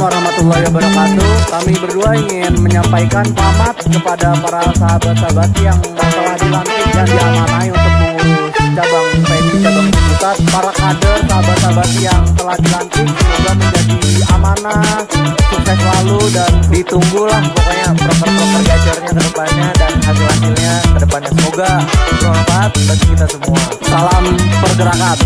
warahmatullahi wabarakatuh. Kami berdua ingin menyampaikan selamat kepada para sahabat-sahabat yang telah dilantik dan diamanai untuk mengurus cabang PMI cabang Ciputat. Para kader sahabat-sahabat yang telah dilantik semoga menjadi amanah, sukses selalu dan ditunggulah pokoknya proker-proker gajarnya ke depannya dan hasil-hasilnya ke depannya. Semoga bermanfaat bagi kita semua. Salam pergerakan.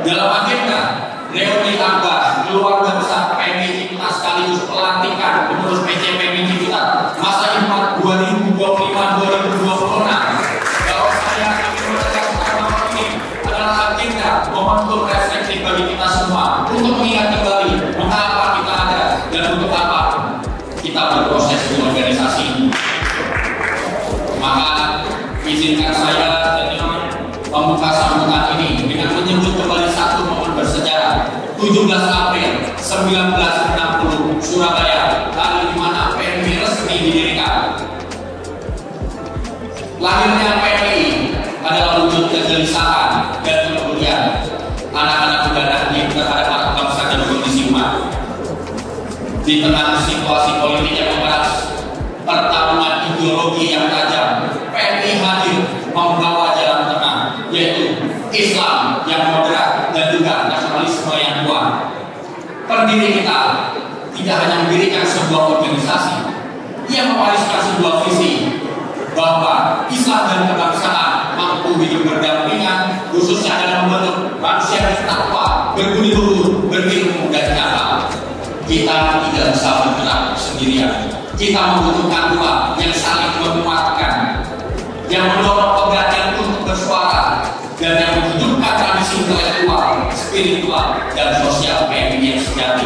Dalam agenda reuni akbar keluarga besar PMI Ciputat sekaligus pelantikan pengurus PC PMI Ciputat masa Impact 2025-2026. Kalau saya ingin menegaskan bahwa ini adalah agenda momentum refleksi bagi kita semua untuk mengingat kembali mengapa kita ada dan untuk apa kita berproses di organisasi. Maka izinkan saya membuka sambutan ini dengan menyebut kembali satu momen bersejarah. 17 April 1960 Surabaya, hari di mana PMI resmi didirikan. Lahirnya PMI adalah wujud kegelisahan dan kemudian anak-anak muda Nahdien terhadap hak bangsa dan kondisi umat. Di tengah situasi politik yang memanas, pertarungan ideologi yang tajam, PMI hadir membawa jalan tengah, yaitu Islam yang moderat dan juga nasionalisme yang kuat. Pendiri kita tidak hanya mendirikan sebuah organisasi, ia mewariskan sebuah visi bahwa Islam dan kebangsaan mampu hidup berdampingan, khususnya dalam membentuk manusia yang takwa, berbudi luhur, berilmu dan nyata. Kita tidak bisa bergerak sendirian. Kita membutuhkan dua yang saling menguatkan, yang mendorong penggantian untuk bersuara dan yang menghidupkan tradisi intelektual, spiritual, dan sosial PMI yang sejati.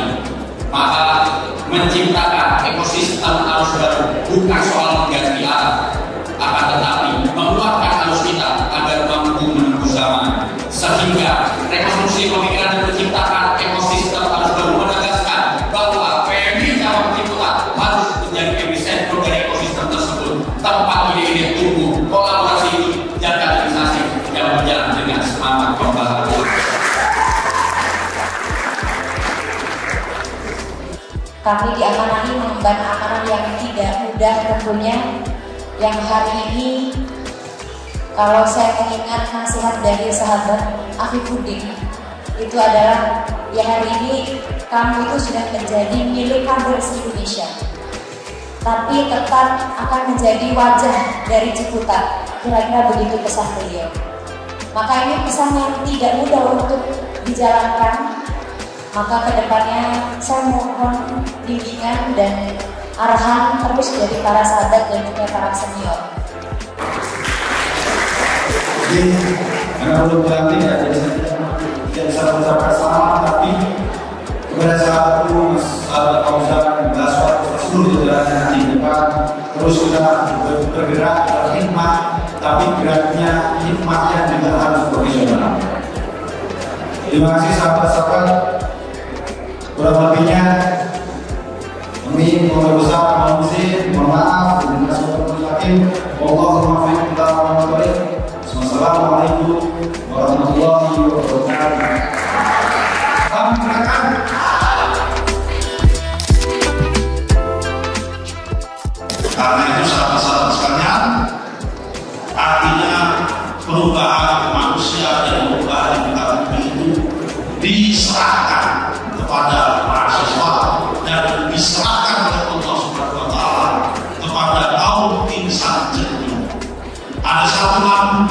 Maka menciptakan ekosistem arus baru bukan soal mengganti arah, akan tetapi menguatkan arus kita agar mampu menembus zaman. Sehingga rekonstruksi pemikiran dan menciptakan ekosistem arus baru menegaskan bahwa PMI cabang Ciputat harus menjadi epicentrum dari ekosistem tersebut, tempat ide-ide tumbuh, kolaborasi hidup, dan kaderisasi yang berjalan dengan semangat pembaharuan. Kami diamanai mengemban amanah yang tidak mudah tentunya, yang hari ini kalau saya mengingat nasihat dari sahabat Afifuddin, itu adalah ya hari ini kamu itu sudah menjadi milik kader se-Indonesia, tapi tetap akan menjadi wajah dari Ciputat. Kira-kira begitu pesan beliau. Maka ini pesan yang tidak mudah untuk dijalankan. Maka kedepannya saya mohon bimbingan dan arahan terus dari para sahabat dan juga para senior. Jadi, karena belum berarti ya, tidak bisa mengucapkan selamat, tapi kepada sahabatku, sahabat Fauzan, Baswat, seluruh jajaran nanti depan, terus kita bergerak, berhikmat, tapi geraknya, hikmahnya juga harus profesional. Terima kasih sahabat-sahabat. Kurang lebihnya kami mohon besar, mohon maaf, dan Wassalamualaikum warahmatullahi wabarakatuh. Kami gerakan. Karena itu sahabat-sahabat sekalian, artinya perubahan manusia dan perubahan bumi itu diserahkan kepada mahasiswa dan diserahkan oleh Allah Subhanahu wa Ta'ala kepada kaum insan jernih. Ada satu lagu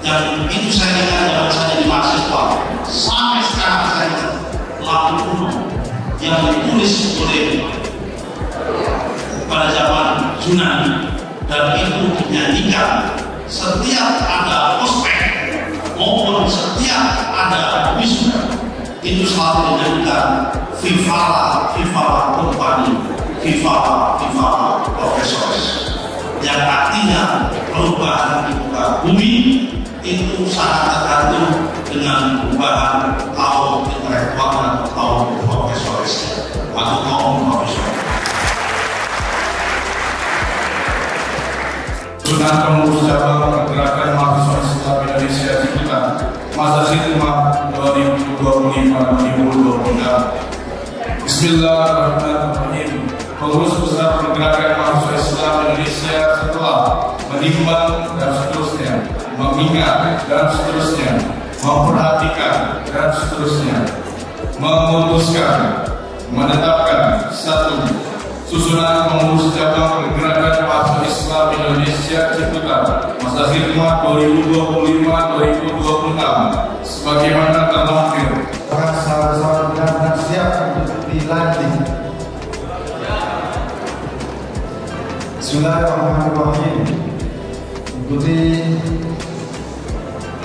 yang itu saya ingat zaman saya di mahasiswa, sampai sekarang saya ingat lagu kuno yang ditulis oleh pada zaman Yunani, dan itu dinyanyikan setiap ada ospek maupun setiap ada wisuda, itu selalu dinyanyikan Vivala Company, Vivala Professors, yang artinya perubahan di muka bumi itu sangat tergantung dengan perubahan kaum intelektual dan kaum profesoris atau kaum profesor. Dengan pengurus cabang pergerakan mahasiswa Islam Indonesia Ciputat masa khidmat 2025-2026. Bismillahirrahmanirrahim. Pengurus besar pergerakan mahasiswa Islam Indonesia setelah menimbang dan seterusnya, mengingat dan seterusnya, memperhatikan dan seterusnya, memutuskan, menetapkan satu, susunan pengurus cabang pergerakan mahasiswa Islam Indonesia Ciputat masa khidmat 2025-2026 sebagaimana terlampir. Sahabat-sahabat benar-benar siap untuk dilantik. Bismillahirrahmanirrahim. Ikuti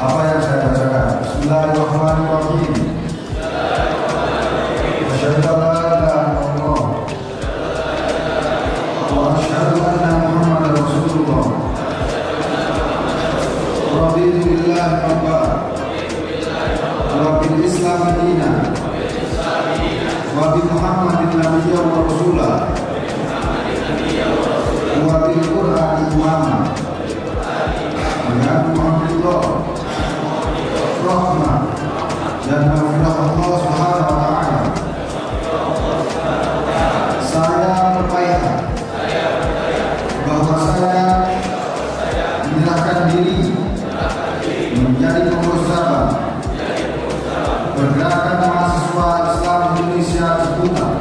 apa yang saya bacakan. Bismillahirrahmanirrahim. Asyhadu an la ilaha illallah wa asyhadu anna Muhammadar Rasulullah. Raditu billahi rabban wa bil Islam dinan wa bi Muhammadin nabiyyan wa rasulah wa bil Qur'an imama dengan Muhammadillah rahmah dan maghfirah Allah Subhanahu wa ta'ala. Saya berbayar bahwa saya menyerahkan diri menjadi pengurus cabang pergerakan mahasiswa Islam Indonesia Ciputat.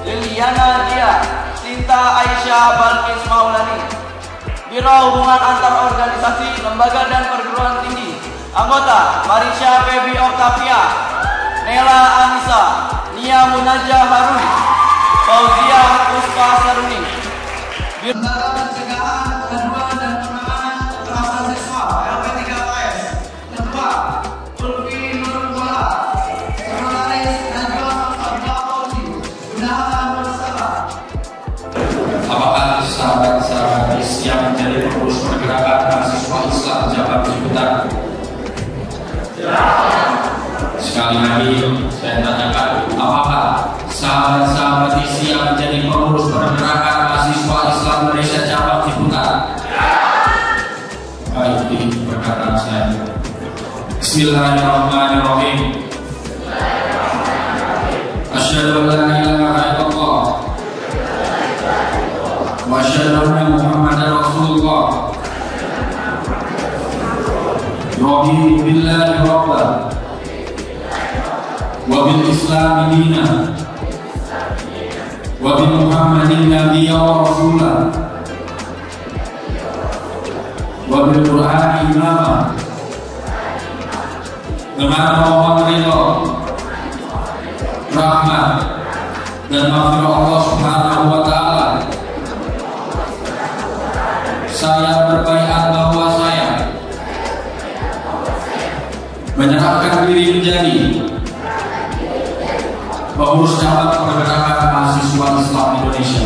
Liliana Dia, Sinta Aisyah Balkis Maulani. Biro Hubungan Antar Organisasi, Lembaga dan Perguruan Tinggi. Anggota Marisha Febi Octavia, Nela Anissa, Nia Munajah Harun, Fauzia Puspa Saruni. Lembaga Pencegahan Pengaduan dan Penanganan Kekerasan Seksual LP3KS. Ketua Ulfi Nurullah, Sekretaris Najwa Abdullah Fauzi, Bendahara Nur Salah. Apakah sahabat-sahabat yang menjadi pengurus pergerakan mahasiswa Islam Cabang Ciputat? Sekali lagi saya tanyakan, apakah sahabat-sahabat yang menjadi pengurus pergerakan mahasiswa Islam Indonesia Cabang Ciputat? Baik, ini perkataan saya. Bismillahirrahmanirrahim. Asyhadu an la ilaha illallah wa asyhadu anna Muhammadar Rasulullah. Raditu billahi rabban wa bil Islam dinan wa bi Muhammadin nabiyyan wa rasulah wa bil Qur'an imama dengan memohon ridho, rahmat dan maghfirah Allah Subhanahu wa taala, saya berbaiat bahwa saya menyerahkan diri menjadi pengurus cabang pergerakan mahasiswa Islam Indonesia